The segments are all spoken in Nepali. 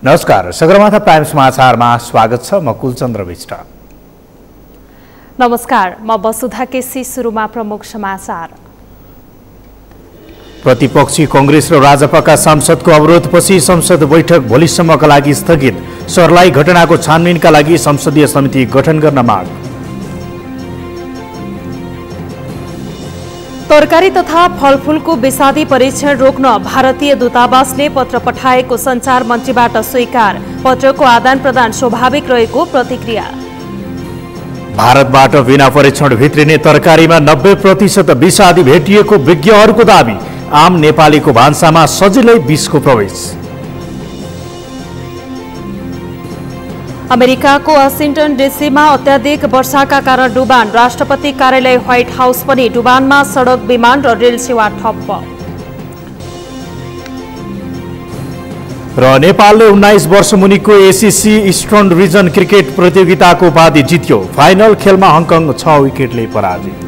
नमस्कार, सगरमाथा प्राइम समाचारमा स्वागत छ। म कुलचन्द्र विष्ट। नमस्कार, म वसुधा केसी। सुरुमा प्रमुख समाचार। प्रतिपक्षी कांग्रेस र राजपाका सांसदको अवरोधपछि संसद बैठक भोलिसम्मका लागि स्थगित। सर्लाही घटनाको छानबिनका लागि संसदीय समिति गठन गर्न माग। तरकारी तथा फलफूलको विषादी परीक्षण रोक्न भारतीय दूतावासले पत्र पठाएको सञ्चार मन्त्रीबाट स्वीकार। पत्रको आदान प्रदान स्वाभाविक रहेको प्रतिक्रिया। भारतबाट बिना परीक्षण भित्रिने तरकारीमा 90% विषादी भेटिएको विज्ञहरूको दाबी। आम नेपालीको भान्सामा सजिलै विषको प्रवेश। अमेरिकाको वाशिंटन डीसीमा अत्याधिक वर्षाका कारण डुबान। राष्ट्रपति कार्यालय व्हाइट हाउस पनि डुबानमा सडक, विमान र रेल सेवा ठप्प। र नेपालले 19 वर्ष मुनिको एसीसी इस्टर्न रिजन क्रिकेट प्रतियोगिताको उपाधि जित्यो। फाइनल खेलमा हङकङ 6 विकेटले पराजित।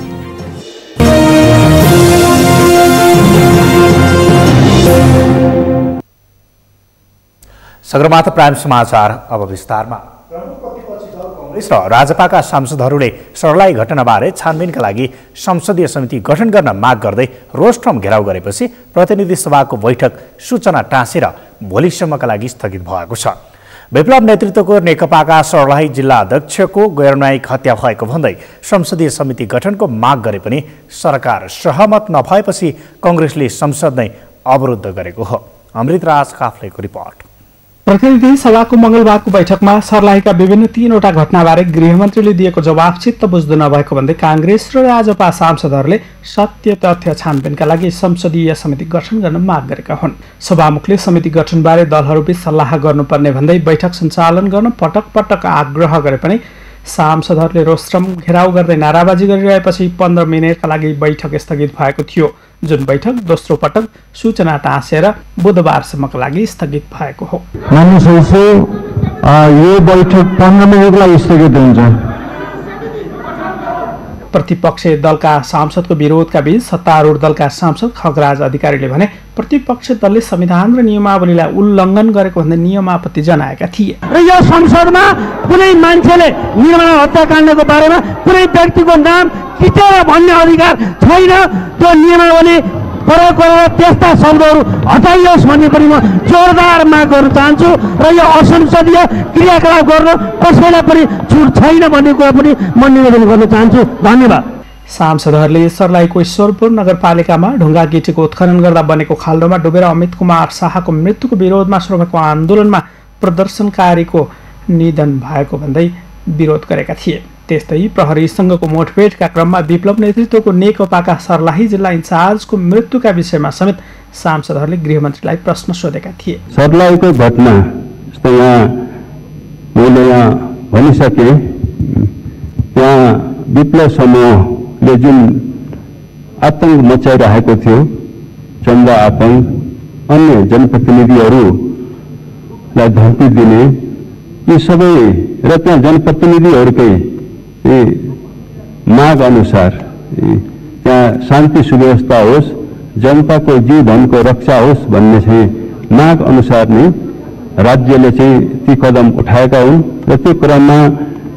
सगरमाथा प्राइम समाचार अब विस्तारमा। प्रमुख प्रतिपक्षी दल कांग्रेस र राजपाका सांसदहरूले सर्लाही घटनाबारे छानबिनका लागि संसदीय समिति गठन गर्न माग गर्दै रोस्ट्रम घेराउ गरेपछि प्रतिनिधि सभाको बैठक सूचना टाँसेर भोलिसम्मका लागि स्थगित भएको छ। विप्लव नेतृत्वको नेकपाका सर्लाही जिल्ला अध्यक्षको गैरन्यायिक हत्या भएको भन्दै संसदीय समिति गठनको माग गरे पनि सरकार सहमत नभएपछि कांग्रेसले संसद नै अवरुद्ध गरेको हो। अमृतराज काफ्लेको रिपोर्ट। प्रतिनिधि सभाको मंगलबारको बैठकमा सर्लाहीका विभिन्न 3वटा घटनाबारे गृहमन्त्रीले दिएको जवाफ चित्त बुझ्दो नभएको भन्दै कांग्रेस र राजपा सांसदहरूले सत्य तथ्य छानबिनका लागि संसदीय समिति गठन गर्न माग गरेका हुन्। सभामुखले समिति गठनबारे दलहरूबीच सल्लाह गर्नुपर्ने भन्दै बैठक सञ्चालन गर्न पटक पटक आग्रह गरे पनि सांसदहरूले रोस्ट्रम घेराउ गर्दै नाराबाजी गरिरहेपछि 15 मिनेटका लागि बैठक स्थगित भएको थियो, जुन बैठक दोस्रो पटक सूचना टाँसेर बुधबारसम्मका लागि स्थगित भएको हो। यो बैठक 15 मिनेटको लागि स्थगित हुन्छ। प्रतिपक्षी दलका सांसदको विरोधका बीच सत्तारूढ दलका सांसद खगराज अधिकारीले भने प्रतिपक्ष दलले संविधान र नियमावलीलाई उल्लङ्घन गरेको भन्दै नियमापत्ति जनाएका थिए। र यो संसदमा कुनै मान्छेले निर्माण हत्याकाण्डको बारेमा कुनै व्यक्तिको नाम किटेर भन्ने अधिकार छैन। त्यो नियमावली प्रयोग गरेर त्यस्ता शब्दहरू हटाइयोस् भन्ने पनि म जोरदार माग गर्न चाहन्छु र यो असंसदीय क्रियाकलाप गर्न कसैलाई पनि छुट छैन भन्ने कुरा पनि म निवेदन गर्न चाहन्छु। धन्यवाद। सांसदहरूले सर्लाहीको ईश्वरपुर नगरपालिकामा ढुङ्गा गिटीको उत्खनन गर्दा बनेको खाल्डोमा डुबेर अमित कुमार शाहको मृत्युको विरोधमा सुरु भएको आन्दोलनमा प्रदर्शनकारीको निधन भएको भन्दै विरोध गरेका थिए। त्यस्तै प्रहरीसँगको मोडभेडका क्रममा विप्लव नेतृत्वको नेकपाका सर्लाही जिल्ला इन्चार्जको मृत्युका विषयमा समेत सांसदहरूले गृहमन्त्रीलाई प्रश्न सोधेका थिए। सर्लाहीको घटना जस्तो मैले यहाँ भनिसके, त्यहाँ विप्लव समूहले जुन आतंक मचाइरहेको थियो, चन्दा आपन अन्य जनप्रतिनिधिहरूलाई धम्की दिने, यी सबै र त्यहाँ जनप्रतिनिधिहरूकै माग अनुसार त्यहाँ शान्ति सुव्यवस्था होस्, जनताको जीवनको रक्षा होस् भन्ने चाहिँ माग अनुसार नै राज्यले चाहिँ ती कदम उठाएका हुन् र त्यो क्रममा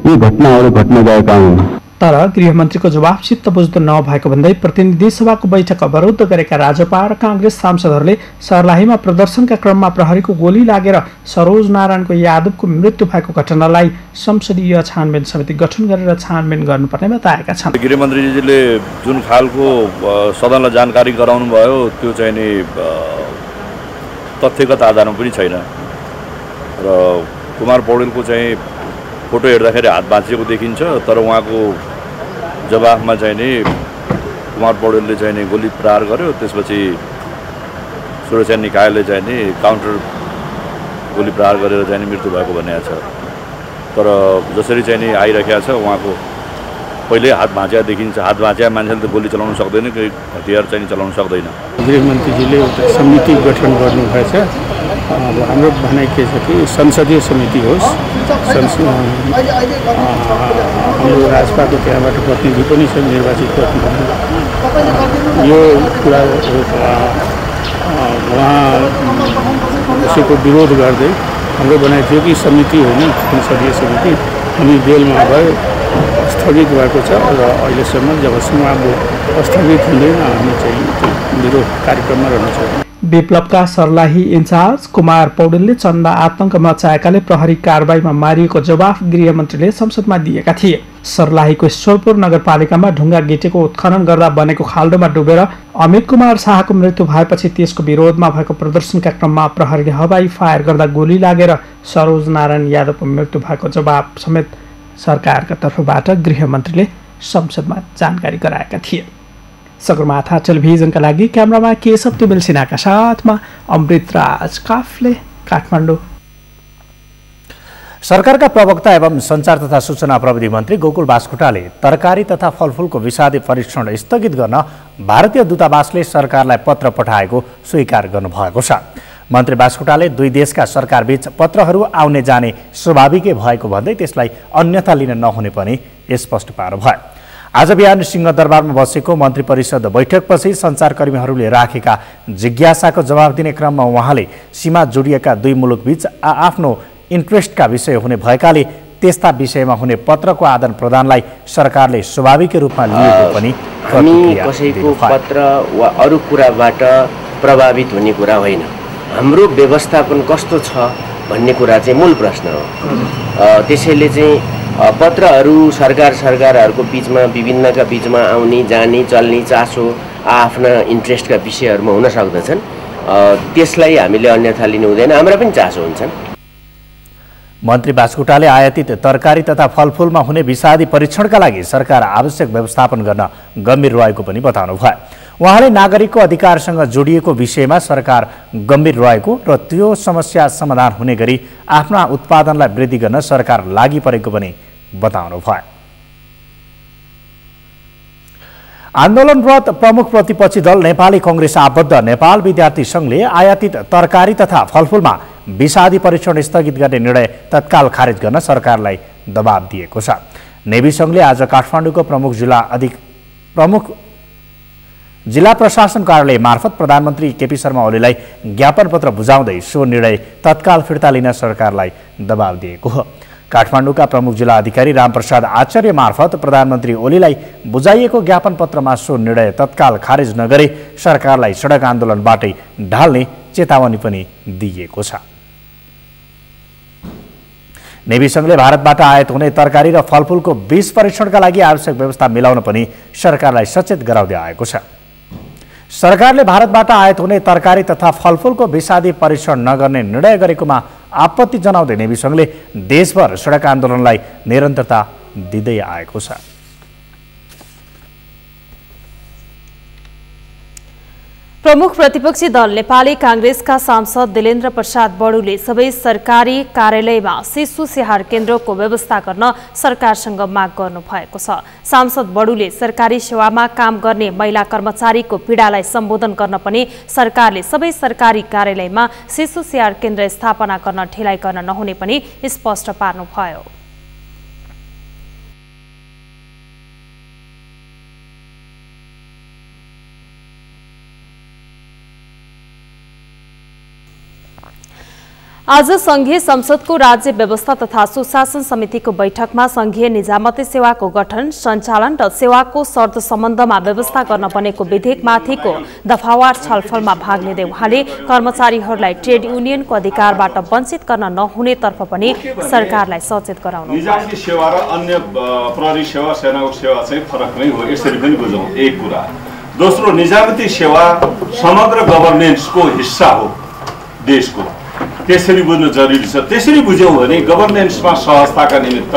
यी घटनाहरू घट्न गएका हुन्। तर गृहमन्त्रीको जवाफ चित्त बुझ्दो नभएको भन्दै प्रतिनिधि सभाको बैठक अवरुद्ध गरेका राजपा र कांग्रेस सांसदहरूले सर्लाहीमा प्रदर्शनका क्रममा प्रहरीको गोली लागेर सरोज नारायणको यादवको मृत्यु भएको घटनालाई संसदीय छानबिन समिति गठन गरेर छानबिन गर्नुपर्ने बताएका छन्। गृहमन्त्रीजीले जुन खालको सदनलाई जानकारी गराउनु भयो त्यो चाहिँ नि तथ्यगत आधारमा पनि छैन र कुमार पौडेलको चाहिँ फोटो हेर्दाखेरि हात भाँचिएको देखिन्छ, तर उहाँको जवाफमा चाहिँ नि कुमार पौडेलले चाहिँ नि गोली प्रहार गर्यो, त्यसपछि सुरक्षा निकायले चाहिँ नि काउन्टर गोली प्रहार गरेर चाहिँ नि मृत्यु भएको भन्ने छ। तर जसरी चाहिँ नि आइरहेको छ उहाँको पहिले हात भाँचिया देखिन्छ। हात भाँचिया मान्छेले त गोली चलाउन सक्दैन, केही हतियार चाहिँ चलाउन सक्दैन। गृहमन्त्रीजीले एउटा समिति गठन गर्नुभएछ। अब हाम्रो भनाइ के छ कि संसदीय समिति होस्। हाम्रो राजपाको त्यहाँबाट प्रतिनिधि पनि छ, निर्वाचित प्रतिनिधि। यो कुरा उहाँ कसैको विरोध गर्दै हाम्रो भनाइ थियो कि समिति होइन संसदीय समिति अनि बेलमा भयो स्थगित भएको छ र अहिलेसम्म जबसम्म अब स्थगित हुँदैन हामी चाहिँ मेरो कार्यक्रममा रहनेछौँ। विप्लवका सर्लाही इन्चार्ज कुमार पौडेलले चन्दा आतंक मचाएकाले प्रहरी कारबाहीमा मारिएको जवाफ गृहमन्त्रीले संसदमा दिएका थिए। सर्लाहीको ईश्वरपुर नगरपालिकामा ढुङ्गा गिटेको उत्खनन गर्दा बनेको खाल्डोमा डुबेर अमित कुमार शाहको मृत्यु भएपछि त्यसको विरोधमा भएको प्रदर्शनका क्रममा प्रहरीले हवाई फायर गर्दा गोली लागेर सरोज नारायण यादवको मृत्यु भएको जवाब समेत सरकारका तर्फबाट गृहमन्त्रीले संसदमा जानकारी गराएका थिए। सगरमाथा टेलिभिजनका लागि क्यामेरामा केशव तुबेल सिन्हाका साथमा अमृतराज काफले, काठमाडौँ। सरकारका प्रवक्ता एवं सञ्चार तथा सूचना प्रविधि मन्त्री गोकुल बास्कोटाले तरकारी तथा फलफुलको विषादी परीक्षण स्थगित गर्न भारतीय दूतावासले सरकारलाई पत्र पठाएको स्वीकार गर्नुभएको छ। मन्त्री बास्कोटाले दुई देशका सरकारबीच पत्रहरू आउने जाने स्वाभाविकै भएको भन्दै त्यसलाई अन्यथा लिन नहुने पनि स्पष्ट पार्नुभयो। आज बिहान सिंहदरबारमा बसेको मन्त्री परिषद बैठकपछि सञ्चारकर्मीहरूले राखेका जिज्ञासाको जवाब दिने क्रममा उहाँले सीमा जोडिएका दुई मुलुकबीच आफ्नो इन्ट्रेस्टका विषय हुने भएकाले त्यस्ता विषयमा हुने पत्रको आदान प्रदानलाई सरकारले स्वाभाविक रूपमा लिएको पनि हामी कसैको पत्र वा अरू कुराबाट प्रभावित हुने कुरा होइन। हाम्रो व्यवस्थापन कस्तो छ भन्ने कुरा चाहिँ मूल प्रश्न हो। त्यसैले चाहिँ पत्रहरू सरकारहरूको बिचमा विभिन्नका बिचमा आउने जाने चल्ने चासो आफ्ना इन्ट्रेस्टका विषयहरूमा हुन सक्दछन्। त्यसलाई हामीले अन्यथा लिनु हुँदैन, हाम्रा पनि चासो हुन्छन्। मन्त्री बास्कोटाले आयातित तरकारी तथा फलफुलमा हुने विषादी परीक्षणका लागि सरकार आवश्यक व्यवस्थापन गर्न गम्भीर रहेको पनि बताउनुभयो। उहाँले नागरिकको अधिकारसँग जोडिएको विषयमा सरकार गम्भीर रहेको र त्यो समस्या समाधान हुने गरी आफ्ना उत्पादनलाई वृद्धि गर्न सरकार लागि परेको पनि बताउनुभयो। आन्दोलनरत प्रमुख प्रतिपक्षी दल नेपाली कङ्ग्रेस आबद्ध नेपाल विद्यार्थी सङ्घले आयातित तरकारी तथा फलफुलमा विषादी परीक्षण स्थगित गर्ने निर्णय तत्काल खारेज गर्न सरकारलाई दबाब दिएको छ। नेभी सङ्घले आज काठमाडौँको प्रमुख जिल्ला प्रशासन कार्यालय मार्फत प्रधानमन्त्री केपी शर्मा ओलीलाई ज्ञापन पत्र बुझाउँदै सो निर्णय तत्काल फिर्ता लिन सरकारलाई दबाब दिएको हो। काठमाडौँका प्रमुख जिल्ला अधिकारी रामप्रसाद आचार्य मार्फत प्रधानमन्त्री ओलीलाई बुझाइएको ज्ञापन पत्रमा सो निर्णय तत्काल खारेज नगरे सरकारलाई सडक आन्दोलनबाटै ढाल्ने चेतावनी पनि दिइएको छ। नेभी सङ्घले भारतबाट आयात हुने तरकारी र फलफुलको बीज परीक्षणका लागि आवश्यक व्यवस्था मिलाउन पनि सरकारलाई सचेत गराउँदै आएको छ। सरकारले भारतबाट आयात हुने तरकारी तथा फलफुलको विषादी परीक्षण नगर्ने निर्णय गरेकोमा आपत्ति जनाउँदै नेभी सङ्घले देशभर सडक आन्दोलनलाई निरन्तरता दिँदै आएको छ। प्रमुख प्रतिपक्षी दल नेपाली कांग्रेसका सांसद दिलेन्द्र प्रसाद बडुले सबै सरकारी कार्यालयमा शिशु स्याहार केन्द्रको व्यवस्था गर्न सरकारसँग माग गर्नुभएको छ। सांसद बडुले सरकारी सेवामा काम गर्ने महिला कर्मचारीको पीडालाई सम्बोधन गर्न पनि सरकारले सबै सरकारी कार्यालयमा शिशु स्याहार केन्द्र स्थापना गर्न ढिलाइ गर्न नहुने पनि स्पष्ट पार्नुभयो। आज संघीय संसदको राज्य व्यवस्था तथा सुशासन समितिको बैठकमा संघीय निजामती सेवाको गठन, सञ्चालन र सेवाको शर्त सम्बन्धमा व्यवस्था गर्न बनेको विधेयकमाथिको दफावार छलफलमा भाग लिँदै उहाँले कर्मचारीहरूलाई ट्रेड युनियनको अधिकारबाट वञ्चित गर्न नहुने तर्फ पनि सरकारलाई सचेत गराउनु। निजामती सेवा र अन्य प्रहरी सेवा, सेनाको सेवा चाहिँ फरक नै हो, यसरी पनि बुझौँ। एक कुरा। दोस्रो, निजामती सेवा समग्र गभर्नेन्सको हिस्सा हो देशको, त्यसरी बुझ्नु जरुरी छ। त्यसरी बुझ्यौँ भने गभर्नेन्समा सहजताका निमित्त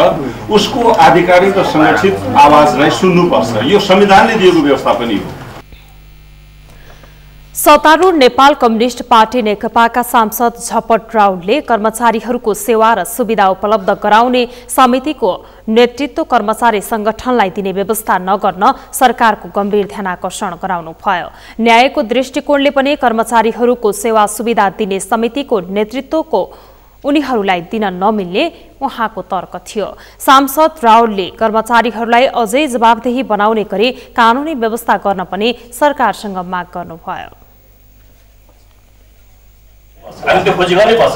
उसको आधिकारिक र संगठित आवाजलाई सुन्नुपर्छ। यो संविधानले दिएको व्यवस्था पनि हो। सत्तारूढ नेपाल कम्युनिस्ट पार्टी नेकपाका सांसद झपट राउतले कर्मचारीहरूको सेवा र सुविधा उपलब्ध गराउने समितिको नेतृत्व कर्मचारी संगठनलाई दिने व्यवस्था नगर्न सरकारको गम्भीर ध्यानाकर्षण गराउनुभयो। न्यायको दृष्टिकोणले पनि कर्मचारीहरूको सेवा सुविधा दिने समितिको नेतृत्वको उनीहरूलाई दिन नमिल्ने उहाँको तर्क थियो। सांसद राउतले कर्मचारीहरूलाई अझै जवाबदेही बनाउने गरी कानूनी व्यवस्था गर्न पनि सरकारसँग माग गर्नुभयो। हामी त्यो खोजी गर्नै पर्छ।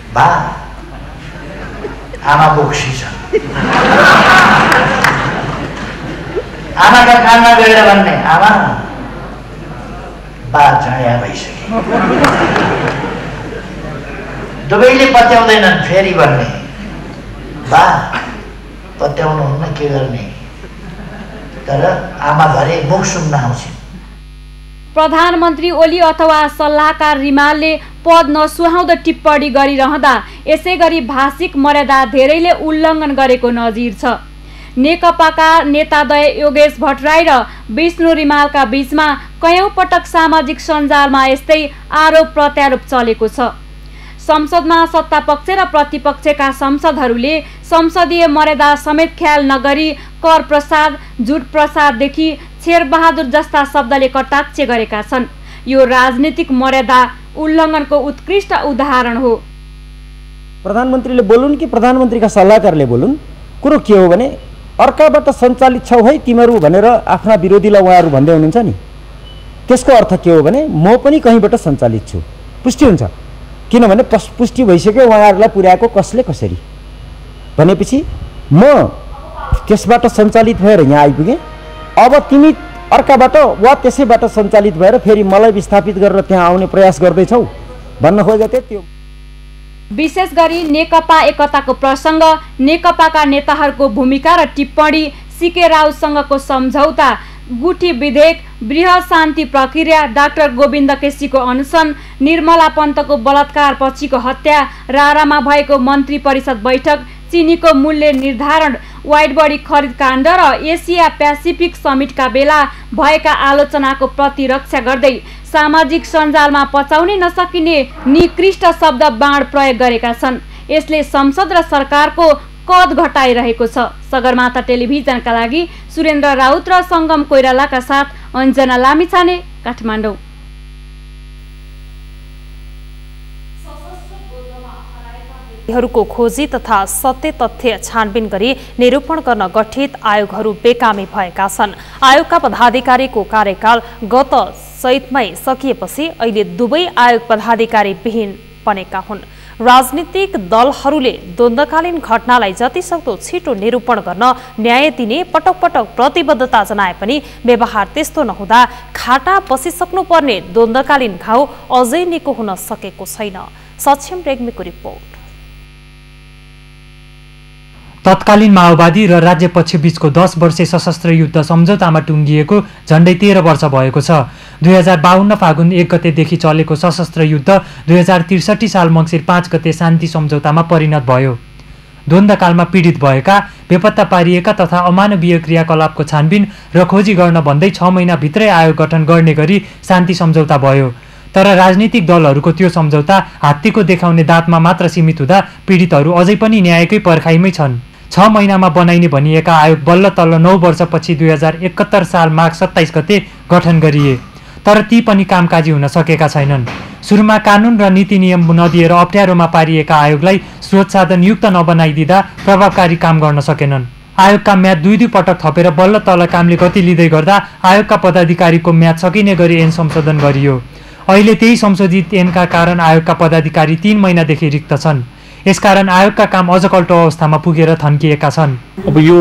बा आमा बोक्सी छ आमाका कानमा गएर भन्ने आमा बा चाया भइसके दुवैले पत्याउँदैनन् फेरि भन्ने बा पत्याउनुहुन्न के गर्ने तर आमा घरे मुख सुन्न आउँछ। प्रधानमन्त्री ओली अथवा सल्लाहकार रिमालले पद नसुहाउँदो टिप्पणी गरिरहँदा यसै गरी भाषिक मर्यादा धेरैले उल्लङ्घन गरेको नजिर छ। नेकपाका नेताद्वय योगेश भट्टराई र विष्णु रिमालका बीचमा कयौं पटक सामाजिक सञ्जालमा यस्तै आरोप प्रत्यारोप चलेको छ। संसदमा सत्तापक्ष र प्रतिपक्षका सांसदहरूले संसदीय मर्यादा समेत ख्याल नगरी कर प्रसाद, झुट प्रसाददेखि शेरबहादुर जस्ता शब्दले कटाक्ष गरेका छन्। यो राजनीतिक मर्यादा उल्लङ्घनको उत्कृष्ट उदाहरण हो। प्रधानमन्त्रीले बोलुन् कि प्रधानमन्त्रीका सल्लाहकारले बोलुन्, कुरो के हो भने अर्काबाट सञ्चालित छौ है तिमीहरू भनेर आफ्ना विरोधीलाई उहाँहरू भन्दै हुनुहुन्छ नि, त्यसको अर्थ के हो भने म पनि कहीँबाट सञ्चालित छु, पुष्टि हुन्छ। किनभने पुष्टि भइसक्यो उहाँहरूलाई पुर्याएको कसले कसरी भनेपछि म त्यसबाट सञ्चालित भएर यहाँ आइपुगेँ। अब तिमी अर्काबाट वा त्यसैबाट सञ्चालित भएर फेरि मलाई विस्थापित गरेर त्यहाँ आउने प्रयास गर्दैछौ भन्न खोजेको त्यो। विशेष गरी नेकपा एकताको प्रसङ्ग, नेकपाका नेताहरूको भूमिका र टिप्पणी, सीके राउतसँगको सम्झौता, गुठी विधेयक, बृहत शान्ति प्रक्रिया, डाक्टर गोविन्द केसीको अनसन, निर्मला पन्तको बलात्कार पछिको हत्या, रारामा भएको मन्त्री परिषद बैठक, चिनीको मूल्य निर्धारण, वाइड बडी खरिद काण्ड र एसिया पेसिफिक समिटका बेला भएका आलोचनाको प्रतिरक्षा गर्दै सामाजिक सञ्जालमा पचाउनै नसकिने निकृष्ट शब्द बाण प्रयोग गरेका छन्। यसले संसद र सरकारको कद घटाइरहेको छ। सगरमाथा टेलिभिजनका लागि सुरेन्द्र राउत र सङ्गम कोइरालाका साथ अञ्जना लामिछाने, काठमाडौँ। हरूको खोजी तथा सत्य तथ्य छानबिन गरी निरूपण गर्न गठित आयोगहरू बेकामी भएका छन्। आयोगका पदाधिकारीको कार्यकाल गत चैतमै सकिएपछि अहिले दुवै आयोग पदाधिकारी विहीन बनेका हुन्। राजनीतिक दलहरूले द्वन्द्वकालीन घटनालाई जतिसक्दो छिटो निरूपण गर्न न्याय दिने पटक पटक प्रतिबद्धता जनाए पनि व्यवहार त्यस्तो नहुँदा खाटा बसिसक्नुपर्ने द्वन्द्वकालीन घाउ अझै निको हुन सकेको छैन। सक्षम रेग्मीको रिपोर्ट। तत्कालीन माओवादी र राज्यपक्ष बीचको 10 वर्षे सशस्त्र युद्ध सम्झौतामा टुङ्गिएको झण्डै 13 वर्ष भएको छ। 2052 फागुन 1 गतेदेखि चलेको सशस्त्र युद्ध 2063 साल मङ्सिर 5 गते शान्ति सम्झौतामा परिणत भयो। द्वन्द्वकालमा पीडित भएका, बेपत्ता पारिएका तथा अमानवीय क्रियाकलापको छानबिन र खोजी गर्न भन्दै 6 महिनाभित्रै आयोग गठन गर्ने गरी शान्ति सम्झौता भयो। तर राजनीतिक दलहरूको त्यो सम्झौता हात्तीको देखाउने दाँतमा मात्र सीमित हुँदा पीडितहरू अझै पनि न्यायकै पर्खाइमै छन्। 6 महिनामा बनाइने भनिएका आयोग बल्ल तल्ल 9 वर्षपछि 2071 साल माघ 27 गते गठन गरिए। तर ती पनि कामकाजी हुन सकेका छैनन्। सुरुमा कानुन र नीति नियम नदिएर अप्ठ्यारोमा पारिएका आयोगलाई स्रोत साधन युक्त नबनाइदिँदा प्रभावकारी काम गर्न सकेनन्। आयोगका म्याद 2 पटक थपेर बल्ल तल्ल कामले गति लिँदै गर्दा आयोगका पदाधिकारीको म्याद सकिने गरी ऐन संशोधन गरियो। अहिले त्यही संशोधित ऐनका कारण आयोगका पदाधिकारी 3 महिनादेखि रिक्त छन्। यसकारण आयोगका काम अझ कल्टो अवस्थामा पुगेर थन्किएका छन्। अब यो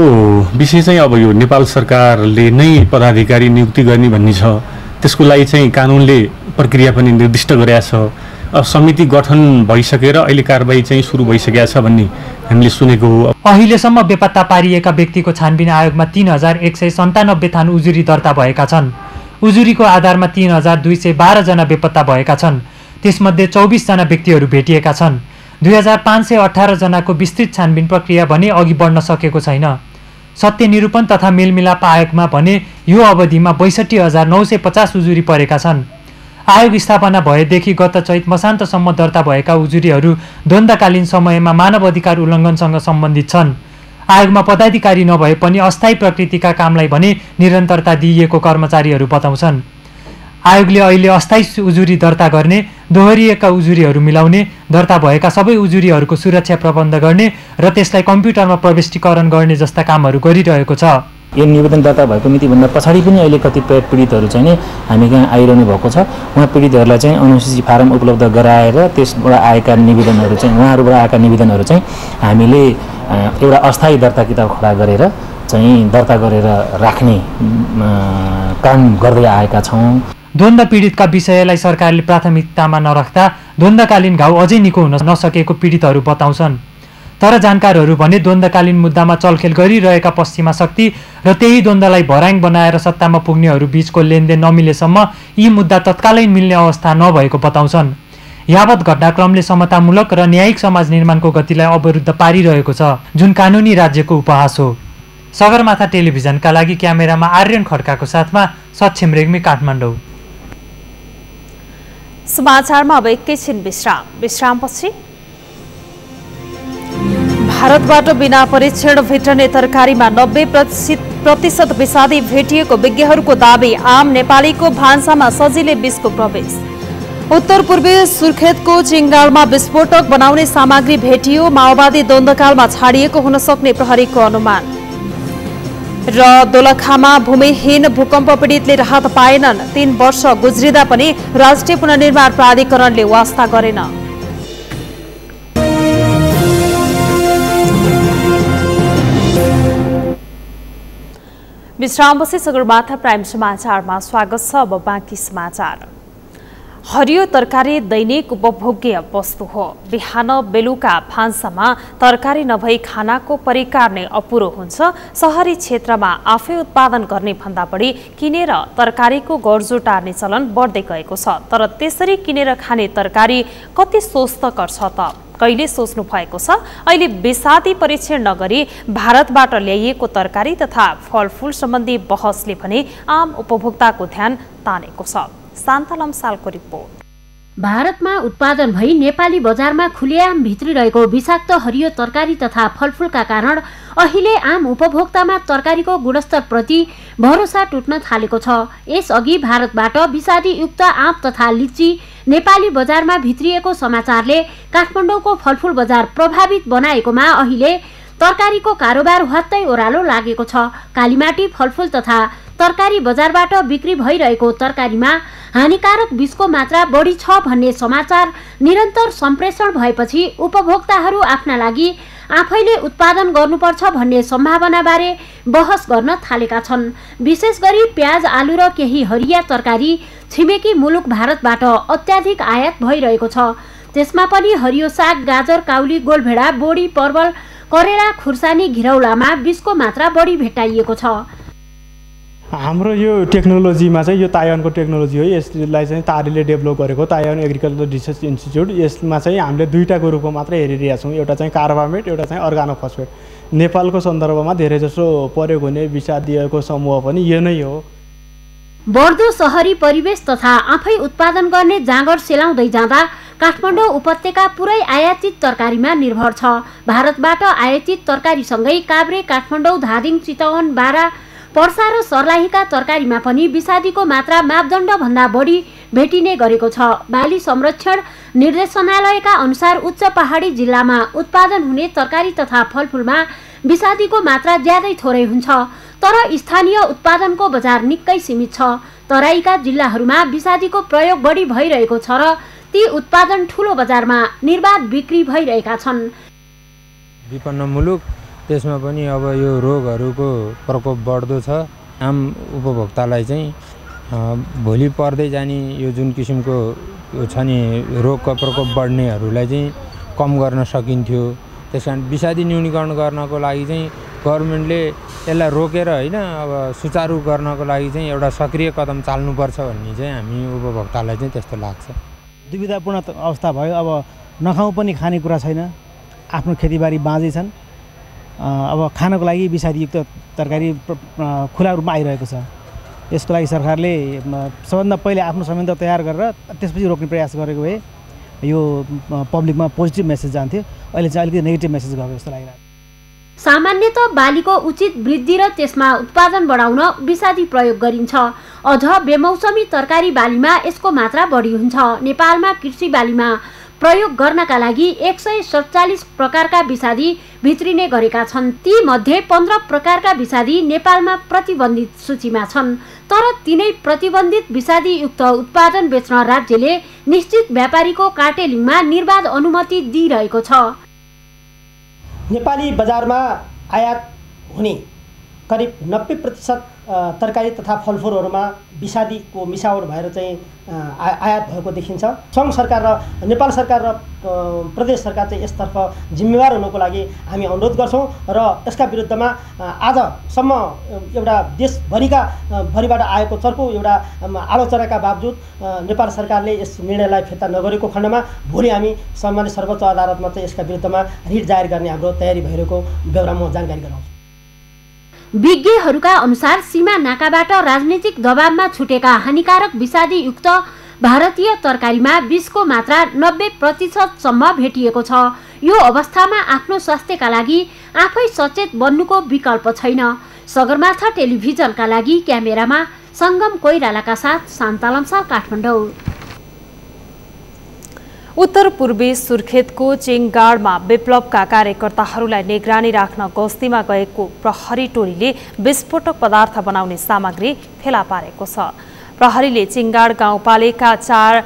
विषय चाहिँ अब यो नेपाल सरकारले नै पदाधिकारी नियुक्ति गर्ने भन्ने छ। त्यसको लागि चाहिँ कानुनले प्रक्रिया पनि निर्दिष्ट गरेको छ। समिति गठन भइसकेर अहिले कारबाही चाहिँ सुरु भइसकेको छ भन्ने हामीले सुनेको हो। अहिलेसम्म बेपत्ता पारिएका व्यक्तिको छानबिन आयोगमा 3197 थान उजुरी दर्ता भएका छन्। उजुरीको आधारमा 3212 जना बेपत्ता भएका छन्। त्यसमध्ये 24 जना व्यक्तिहरू भेटिएका छन्। 2518 जनाको विस्तृत छानबिन प्रक्रिया भने अघि बढ्न सकेको छैन। सत्य निरूपण तथा मेलमिलाप आयोगमा भने यो अवधिमा 62950 उजुरी परेका छन्। आयोग स्थापना भएदेखि गत चैत मसान्तसम्म दर्ता भएका उजुरीहरू द्वन्द्वकालीन समयमा मानव अधिकार उल्लङ्घनसँग सम्बन्धित छन्। आयोगमा पदाधिकारी नभए पनि अस्थायी प्रकृतिका कामलाई भने निरन्तरता दिइएको कर्मचारीहरू बताउँछन्। आयोगले अहिले अस्थायी उजुरी दर्ता गर्ने, दोहोरिएका उजुरीहरू मिलाउने, दर्ता भएका सबै उजुरीहरूको सुरक्षा प्रबन्ध गर्ने र त्यसलाई कम्प्युटरमा प्रविष्टीकरण गर्ने जस्ता कामहरू गरिरहेको छ। यो निवेदन दर्ता भएको मितिभन्दा पछाडि पनि अहिले कतिपय पीडितहरू चाहिँ नि हामी कहाँ आइरहनु भएको छ। उहाँ पीडितहरूलाई चाहिँ अनुसूची फारम उपलब्ध गराएर त्यसबाट आएका निवेदनहरू चाहिँ उहाँहरूबाट आएका निवेदनहरू चाहिँ हामीले एउटा अस्थायी दर्ता किताब खडा गरेर चाहिँ दर्ता गरेर राख्ने काम गर्दै आएका छौँ। द्वन्द्व पीडितका विषयलाई सरकारले प्राथमिकतामा नराख्दा द्वन्द्वकालीन घाउ अझै निको हुन नसकेको पीडितहरू बताउँछन्। तर जानकारहरू भने द्वन्द्वकालीन मुद्दामा चलखेल गरिरहेका पश्चिमा शक्ति र त्यही द्वन्द्वलाई भर्याङ बनाएर सत्तामा पुग्नेहरू बीचको लेनदेन नमिलेसम्म यी मुद्दा तत्कालै मिल्ने अवस्था नभएको बताउँछन्। यावत घटनाक्रमले समतामूलक र न्यायिक समाज निर्माणको गतिलाई अवरुद्ध पारिरहेको छ, जुन कानुनी राज्यको उपहास हो। सगरमाथा टेलिभिजनका लागि क्यामेरामा आर्यन खड्काको साथमा सक्षम रेग्मी, काठमाडौँ। समाचारमा अब एकैछिन विश्रामपछि भारतबाट बिना परीक्षण भेट्ने तरकारीमा 90% विषादी भेटिएको विज्ञहरूको दावी। आम नेपालीको भान्सामा सजिलै विषको प्रवेश। उत्तर पूर्वी सुर्खेतको चिङ्गालमा विस्फोटक बनाउने सामग्री भेटियो। माओवादी द्वन्द्वकालमा छाडिएको हुन सक्ने प्रहरीको अनुमान। र दोलखामा भूमिहीन भूकम्प पीडितले राहत पाएनन्। 3 वर्ष गुज्रिँदा पनि राष्ट्रिय पुनर्निर्माण प्राधिकरणले वास्ता गरेन। विश्रामपछि सगरमाथा प्राइम समाचारमा स्वागत छ। अब बाँकी समाचार। हरियो तरकारी दैनिक उपभोग्य वस्तु हो। बिहान बेलुका भान्सामा तरकारी नभई खानाको परिकार नै अपुरो हुन्छ। शहरी क्षेत्रमा आफै उत्पादन गर्ने भन्दा बढी किनेर तरकारीको गर्जो टार्ने चलन बढ्दै गएको छ। तर त्यसरी किनेर खाने तरकारी कति स्वस्थकर छ त? कहिले सोच्नु भएको छ? अहिले विषादी परीक्षण नगरी भारतबाट ल्याइएको तरकारी तथा फलफूल सम्बन्धी बहसले भने आम उपभोक्ताको ध्यान तानेको छ। शान्तालम सालको रिपोर्ट। भारतमा उत्पादन भई नेपाली बजारमा खुलेआम भित्रिरहेको विषाक्त हरियो तरकारी तथा फलफूलका कारण अहिले आम उपभोक्तामा तरकारीको गुणस्तरप्रति भरोसा टुट्न थालेको छ। यसअघि भारतबाट विषादीयुक्त आँप तथा लिची नेपाली बजारमा भित्रिएको समाचारले काठमाडौँको फलफूल बजार प्रभावित बनाएकोमा अहिले तरकारीको कारोबार हत्तै ओह्रालो लागेको छ। कालीमाटी फलफूल तथा तरकारी बजारबाट बिक्री भइरहेको तरकारीमा हानिकारक विषको मात्रा बढी छ भन्ने समाचार निरन्तर सम्प्रेषण भएपछि उपभोक्ताहरू आफ्ना लागि आफैले उत्पादन गर्नुपर्छ भन्ने सम्भावनाबारे बहस गर्न थालेका छन्। विशेष गरी प्याज, आलु र केही हरिया तरकारी छिमेकी मुलुक भारतबाट अत्याधिक आयात भइरहेको छ। त्यसमा पनि हरियो साग, गाजर, काउली, गोलभेडा, बोडी, परवल, करेला, खुर्सानी, घिरौलामा विषको मात्रा बढी भेटाइएको छ। हाम्रो यो टेक्नोलोजीमा चाहिँ यो ताइवानको टेक्नोलोजी हो। यसलाई चाहिँ तारीले डेभलप गरेको ताइवान एग्रिकल्चर रिसर्च इन्स्टिच्युट। यसमा चाहिँ हामीले दुईटाको रूपमा मात्रै हेरिरहेका छौँ, एउटा चाहिँ कार्बामेट, एउटा चाहिँ अर्गानोफस्फेट। नेपालको सन्दर्भमा धेरैजसो प्रयोग हुने विषादीयको समूह पनि यो नै हो। बढ्दो शहरी परिवेश तथा आफै उत्पादन गर्ने जाँगर सेलाउँदै जाँदा काठमाडौँ उपत्यका पुरै आयातित तरकारीमा निर्भर छ। भारतबाट आयातित तरकारीसँगै काभ्रे, काठमाडौँ, धादिङ, चितवन, बारा, पर्सा र सर्लाहीका तरकारीमा पनि विषादीको मात्रा मापदण्डभन्दा बढी भेटिने गरेको छ। बाली संरक्षण निर्देशनालयका अनुसार उच्च पहाडी जिल्लामा उत्पादन हुने तरकारी तथा फलफूलमा विषादीको मात्रा ज्यादै थोरै हुन्छ। तर स्थानीय उत्पादनको बजार निकै सीमित छ। तराईका जिल्लाहरूमा विषादीको प्रयोग बढी भइरहेको छ र ती उत्पादन ठुलो बजारमा निर्बाध बिक्री भइरहेका छन्। विपन्न मुलुक, त्यसमा पनि अब यो रोगहरूको प्रकोप बढ्दो छ। आम उपभोक्तालाई चाहिँ भोलि पर्दै जाने यो जुन किसिमको छ नि रोगको प्रकोप बढ्नेहरूलाई चाहिँ कम गर्न सकिन्थ्यो। त्यस कारण विषादी न्यूनीकरण गर्नको लागि चाहिँ गभर्मेन्टले यसलाई रोकेर होइन अब सुचारू गर्नको लागि चाहिँ एउटा सक्रिय कदम चाल्नुपर्छ भन्ने चाहिँ हामी उपभोक्तालाई चाहिँ त्यस्तो लाग्छ। दुविधापूर्ण अवस्था भयो। अब नखाउँ पनि खानेकुरा छैन, आफ्नो खेतीबारी बाँझै छन्। अब खानको लागि विषादीयुक्त तरकारी खुला रूपमा आइरहेको छ। यसको लागि सरकारले सबभन्दा पहिले आफ्नो संयन्त्र तयार गरेर त्यसपछि रोक्ने प्रयास गरेको भए यो पब्लिकमा पोजिटिभ मेसेज जान्थ्यो। अहिले चाहिँ अलिकति नेगेटिभ मेसेज गएको जस्तो लागिरहेको छ। सामान्यतः बालीको उचित वृद्धि र त्यसमा उत्पादन बढाउन विषादी प्रयोग गरिन्छ। अझ बेमौसमी तरकारी बालीमा यसको मात्रा बढी हुन्छ। नेपालमा कृषि बालीमा प्रयोग गर्नका लागि 147 प्रकारका विषादी भित्रिने गरेका छन्। ती मध्ये 15 प्रकारका विषादी नेपालमा प्रतिबन्धित सूचीमा छन्। तर तिनै प्रतिबन्धित विषादीयुक्त उत्पादन बेच्न राज्यले निश्चित व्यापारीको कार्टेलिङमा निर्बाध अनुमति दिइरहेको छ। नेपाली बजारमा आयात हुने करिब 90% तरकारी तथा फलफुलहरूमा विषादीको मिसावट भएर चाहिँ आयात भएको देखिन्छ। सङ्घ सरकार र नेपाल सरकार र प्रदेश सरकार चाहिँ यसतर्फ जिम्मेवार हुनुको लागि हामी अनुरोध गर्छौँ र यसका विरुद्धमा आजसम्म एउटा देशभरिबाट आएको चर्को एउटा आलोचनाका बावजुद नेपाल सरकारले यस निर्णयलाई फिर्ता नगरेको खण्डमा भोलि हामी सम्मानित सर्वोच्च अदालतमा चाहिँ यसका विरुद्धमा रिट जाहेर गर्ने हाम्रो तयारी भइरहेको बेहोरा म जानकारी गराउँछु। विज्ञहरूका अनुसार सीमा नाकाबाट राजनीतिक दबावमा छुटेका हानिकारक विषादीयुक्त भारतीय तरकारीमा विषको मात्रा 90% सम्म भेटिएको छ। यो अवस्थामा आफ्नो स्वास्थ्यका लागि आफै सचेत बन्नुको विकल्प छैन। सगरमाथा टेलिभिजनका लागि क्यामेरामा सङ्गम कोइरालाका साथ शान्ता लम्साल, काठमाडौँ। उत्तर पूर्वी सुर्खेतको चिङगाडमा विप्लवका कार्यकर्ताहरूलाई निगरानी राख्न गस्तीमा गएको प्रहरी टोलीले विस्फोटक पदार्थ बनाउने सामग्री फेला पारेको छ। प्रहरीले चिङगाड गाउँपालिका 4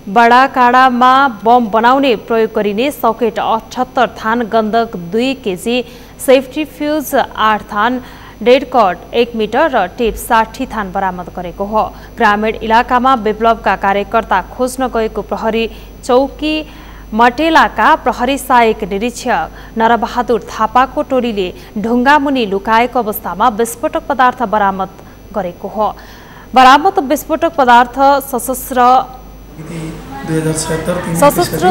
बडाकाडामा बम बनाउने प्रयोग गरिने सकेट 78 थान, गन्धक 2 केजी, सेफ्टी फ्युज 8 थान, डेड कट 1 मिटर र टेप 60 थान बरामद गरेको हो। ग्रामीण इलाकामा विप्लवका कार्यकर्ता खोज्न गएको प्रहरी चौकी मटेलाका प्रहरी सहायक निरीक्षक नरबहादुर थापाको टोलीले ढुङ्गामुनि लुकाएको अवस्थामा विस्फोटक पदार्थ बरामद गरेको हो। बरामद विस्फोटक पदार्थ सशस्त्र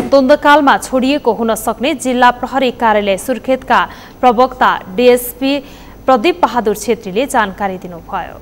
द्वन्द्वकालमा छोडिएको हुन सक्ने जिल्ला प्रहरी कार्यालय सुर्खेतका प्रवक्ता डीएसपी प्रदीप बहादुर छेत्रीले जानकारी दिनुभयो।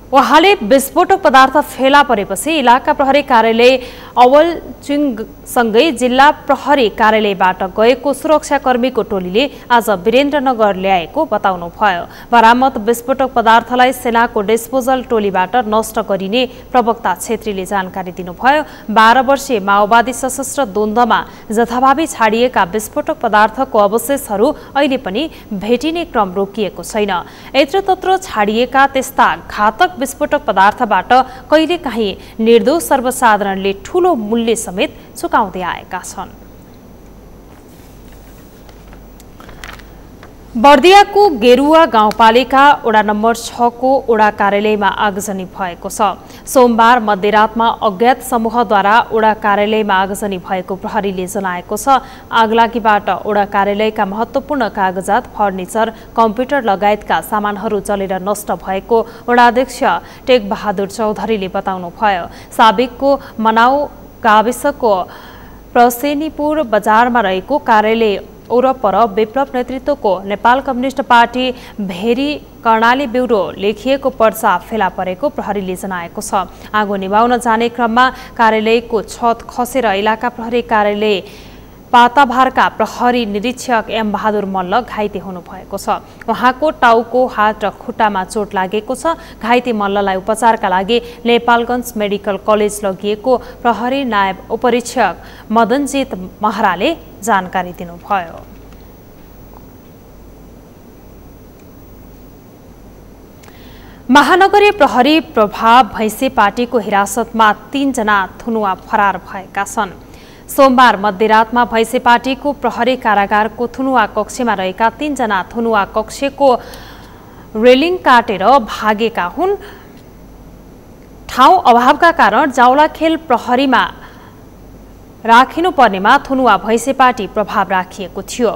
उहाँले विस्फोटक पदार्थ फेला परेपछि इलाका प्रहरी कार्यालय अवलचिङसँगै जिल्ला प्रहरी कार्यालयबाट गएको सुरक्षाकर्मीको टोलीले आज वीरेन्द्रनगर ल्याएको बताउनुभयो। बरामद विस्फोटक पदार्थलाई सेनाको डिस्पोजल टोलीबाट नष्ट गरिने प्रवक्ता छेत्रीले जानकारी दिनुभयो। 12 वर्षीय माओवादी सशस्त्र द्वन्द्वमा जथाभावी छाडिएका विस्फोटक पदार्थको अवशेषहरू अहिले पनि भेटिने क्रम रोकिएको छैन। यत्रतत्र छाडिएका त्यस्ता घातक विस्फोटक पदार्थबाट कहिलेकाहीँ निर्दोष सर्वसाधारणले ठूलो मूल्य समेत चुकाउँदै आएका छन्। बर्दियाको गेरुवा गाउँपालिका वडा नम्बर 6 को वडा कार्यालयमा आगजनी भएको छ। सोमबार मध्यरातमा अज्ञात समूहद्वारा वडा कार्यालयमा आगजनी भएको प्रहरीले जनाएको छ। आगलागीबाट वडा कार्यालयका महत्त्वपूर्ण कागजात, फर्निचर, कम्प्युटर लगायतका सामानहरू जलेर नष्ट भएको वडाध्यक्ष टेक बहादुर चौधरीले बताउनुभयो। साबिकको मनाउ गाविसको प्रसेनीपुर बजारमा रहेको कार्यालय वरपर विप्लव नेतृत्वको Nepal communist party very Karnali bureau लेखिएको पर्चा फेला परेको प्रहरीले जनाएको छ। आगो निभाउन जाने क्रममा कार्यालयको छत खसेर इलाका प्रहरी कार्यालय पाताभारका प्रहरी निरीक्षक एम बहादुर मल्ल घाइते हुनुभएको छ। उहाँको टाउको, हात र खुट्टामा चोट लागेको छ। घाइते मल्ललाई उपचारका लागि नेपालगञ्ज मेडिकल कलेज लगिएको प्रहरी नायब उपरीक्षक मदनजित महराले जानकारी दिनुभयो। महानगरीय प्रहरी प्रभाव भैँसे पार्टीको हिरासतमा 3 जना थुनुवा फरार भएका छन्। सोमबार मध्यरातमा भैँसे पार्टीको प्रहरी कारागारको थुनुवा कक्षमा रहेका 3 जना थुनुवा कक्षको रेलिङ काटेर भागेका हुन्। ठाउँ अभावका कारण जाउलाखेल प्रहरीमा राखिनुपर्नेमा थुनुवा भैँसे पार्टी प्रभाव राखिएको थियो।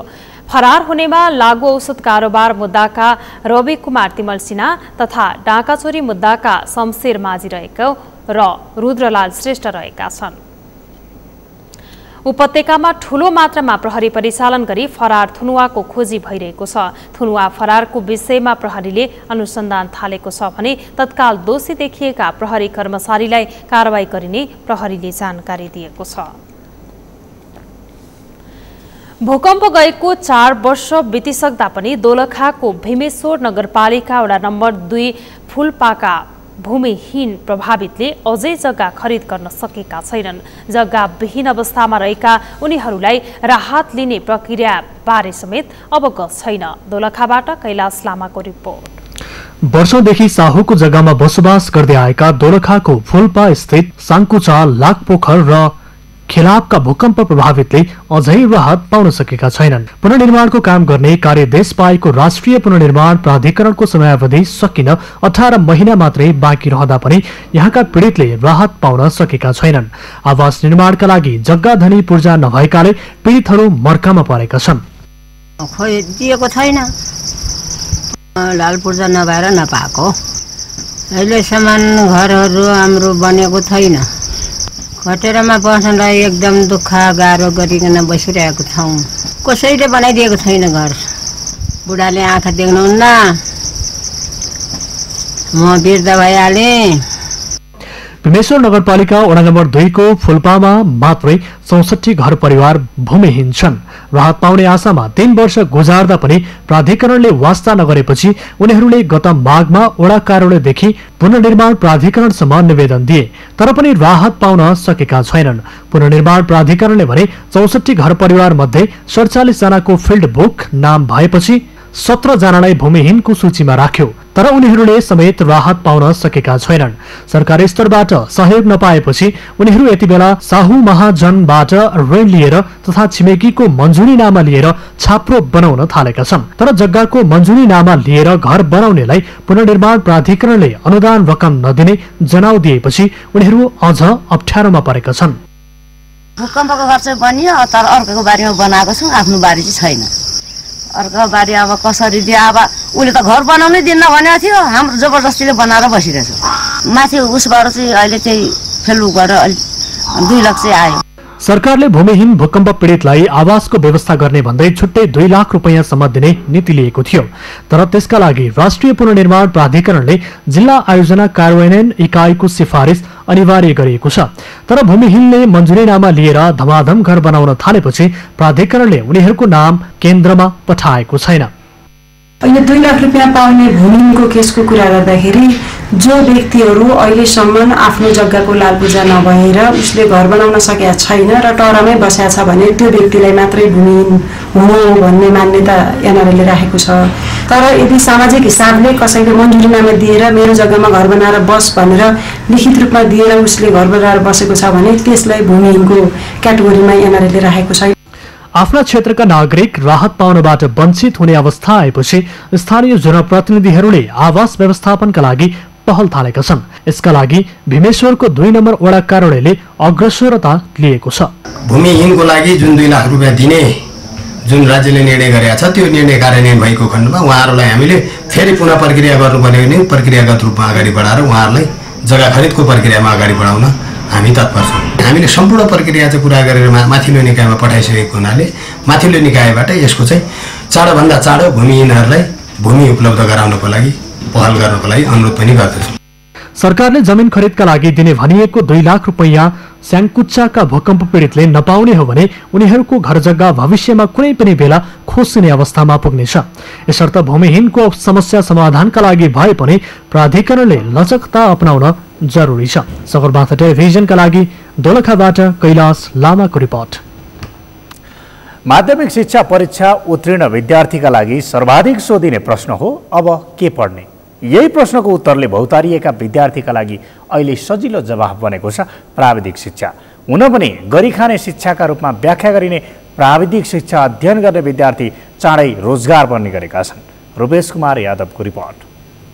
फरार हुनेमा लागु औषध कारोबार मुद्दाका रवि कुमार तिमल सिन्हा तथा डाँकाचोरी मुद्दाका शमशेर माझी रहेको र रुद्रलाल श्रेष्ठ रहेका छन्। उपत्यकामा ठूलो मात्रामा प्रहरी परिचालन गरी फरार थुनुवाको खोजी भइरहेको छ। थुनुवा फरारको विषयमा प्रहरीले अनुसन्धान थालेको छ भने तत्काल दोषी देखिएका प्रहरी कर्मचारीलाई कारबाही गरिने प्रहरीले जानकारी दिएको छ। भूकम्प गएको 4 वर्ष बितिसक्दा पनि दोलखाको भीमेश्वर नगरपालिका वडा नम्बर 2 फुलपाका भूमिहीन प्रभावितले अझै जग्गा खरिद गर्न सकेका छैनन्। जग्गा विहीन अवस्थामा रहेका उनीहरूलाई राहत लिने प्रक्रिया बारे समेत अवगत छैन। दोलखाबाट कैलाश लामाको रिपोर्ट। वर्षौंदेखि साहुको जग्गामा बसोबास गर्दै आएका दोलखाको फुल्पा स्थित साङ्कुचा, लाखपोखर र खेलापका भूकम्प प्रभावितले अझै राहत पाउन सकेका छैनन्। पुनर्निर्माणको काम गर्ने कार्य देश पाएको राष्ट्रिय पुनर्निर्माण प्राधिकरणको समयावधि सकिन 18 महिना मात्रै बाँकी रहँदा पनि यहाँका पीडितले राहत पाउन सकेका छैनन्। आवास निर्माणका लागि जग्गा धनी पूर्जा नभएकाले पीडितहरू मर्कामा परेका छन्। खोइ दिएको छैन, लाल पूर्जा नभएर नपाएको। अहिलेसम्म घरहरू हाम्रो बनेको छैन। कटेरामा बस्नलाई एकदम दुःख गाह्रो गरिकन बसिरहेको छौँ। कसैले बनाइदिएको छैन घर। बुढाले आँखा देख्नुहुन्न, म वृद्ध भइहालेँ। भीमेश्वर नगरपालिका वडा नम्बर 2 को फुल्पामा मात्रै 64 घर परिवार भूमिहीन छन्। राहत पाउने आशामा 3 वर्ष गुजार्दा पनि प्राधिकरणले वास्ता नगरेपछि उनीहरूले गत माघमा वडा कार्यालयदेखि पुनर्निर्माण प्राधिकरणसम्म निवेदन दिए, तर पनि राहत पाउन सकेका छैनन्। पुनर्निर्माण प्राधिकरणले भने 64 घर परिवार मध्ये 47 जनाको फिल्ड बुक नाम भएपछि 17 जनालाई भूमिहीनको सूचीमा राख्यो, तर उनीहरूले समेत राहत पाउन सकेका छैनन्। सरकारी स्तरबाट सहयोग नपाएपछि उनीहरू यति बेला साहु महाजनबाट ऋण लिएर तथा छिमेकीको मन्जुरीनामा लिएर छाप्रो बनाउन थालेका छन्। तर जग्गाको मन्जुरीनामा लिएर घर बनाउनेलाई पुनर्निर्माण प्राधिकरणले अनुदान रकम नदिने जनाउ दिएपछि उनीहरू अझ अप्ठ्यारोमा परेका छन्। भूकम्पको घर चाहिँ बनियो, तर अर्काको बारीमा बनाएको छौँ, आफ्नो बारी चाहिँ छैन। अर्को बारी अब कसरी दियो, अब उसले त घर बनाउनै दिन्न भनेको थियो, हाम्रो जबरजस्तीले बनाएर बसिरहेछ। माथि उसबाट चाहिँ अहिले चाहिँ फेलु गरेर 2 लाख चाहिँ आयो। सरकारले भूमिहीन भूकम्प पीडितलाई आवासको व्यवस्था गर्ने भन्दै छुट्टै 2 लाख रुपैयाँसम्म दिने नीति लिएको थियो, तर त्यसका लागि राष्ट्रिय पुनर्निर्माण प्राधिकरणले जिल्ला आयोजना कार्यान्वयन इकाइको सिफारिस अनिवार्य गरिएको छ। तर भूमिहीनले मन्जुरीनामा लिएर धमाधम घर बनाउन थालेपछि प्राधिकरणले उनीहरूको नाम केन्द्रमा पठाएको छैन। अहिले 2 लाख रुपियाँ पाउने भूमिहीनको केसको कुरा गर्दाखेरि जो व्यक्तिहरू अहिलेसम्म आफ्नो जग्गाको लालपूजा नभएर उसले घर बनाउन सकेका छैन र टरामै बसेका छ भने त्यो व्यक्तिलाई मात्रै भूमिहीन हुनु भन्ने मान्यता एनआरएलले राखेको छ। तर यदि सामाजिक हिसाबले कसैले मन्जुरीनामा दिएर मेरो जग्गामा घर बनाएर बस भनेर लिखित रूपमा दिएर उसले घर बनाएर बसेको छ भने त्यसलाई भूमिहीनको क्याटेगोरीमा एनआरएलले राखेको छ। आफ्ना क्षेत्रका नागरिक राहत पाउनबाट वञ्चित हुने अवस्था आएपछि स्थानीय जनप्रतिनिधिहरूले आवास व्यवस्थापनका लागि पहल थालेका छन्। यसका लागि भीमेश्वरको 2 नम्बर वडा कार्यालयले अग्रसरता लिएको छ। भूमिहीनको लागि जुन 2 लाख रुपियाँ दिने जुन राज्यले निर्णय गरेको छ, त्यो निर्णय कार्यान्वयन भएको खण्डमा उहाँहरूलाई हामीले फेरि पुनः प्रक्रिया गर्नुपर्ने भने प्रक्रियागत रूपमा अगाडि बढाएर उहाँहरूलाई जग्गा खरिदको प्रक्रियामा अगाडि बढाउन हामी तत्पर छौँ। हामीले सम्पूर्ण प्रक्रिया चाहिँ पुरा गरेर माथिल्लो निकायमा पठाइसकेको हुनाले माथिल्लो निकायबाट यसको चाहिँ चाँडोभन्दा चाँडो भूमिहीनहरूलाई भूमि उपलब्ध गराउनको लागि पहल गर्नको लागि अनुरोध पनि गर्दछौँ। सरकारले जमिन खरिदका लागि दिने भनिएको 2 लाख रुपैयाँ स्याङ्कुच्चाका भूकम्प पीडितले नपाउने हो भने उनीहरूको घर जग्गा भविष्यमा कुनै पनि बेला खोसिने अवस्थामा पुग्नेछ। यसर्थ भूमिहीनको समस्या समाधानका लागि भए पनि प्राधिकरणले लचकता अपनाउन जरुरी छ। सगरमाथा टेलिभिजनका लागि दोलखाबाट कैलाश लामाको रिपोर्ट। माध्यमिक शिक्षा परीक्षा उत्तीर्ण विद्यार्थीका लागि सर्वाधिक सोधिने प्रश्न हो, अब के पढ्ने? यही प्रश्नको उत्तरले भौतारिएका विद्यार्थीका लागि अहिले सजिलो जवाफ बनेको छ प्राविधिक शिक्षा। हुन पनि गरिखाने शिक्षाका रूपमा व्याख्या गरिने प्राविधिक शिक्षा अध्ययन गर्ने विद्यार्थी चाँडै रोजगार बन्ने गरेका छन्। रूपेश कुमार यादवको रिपोर्ट।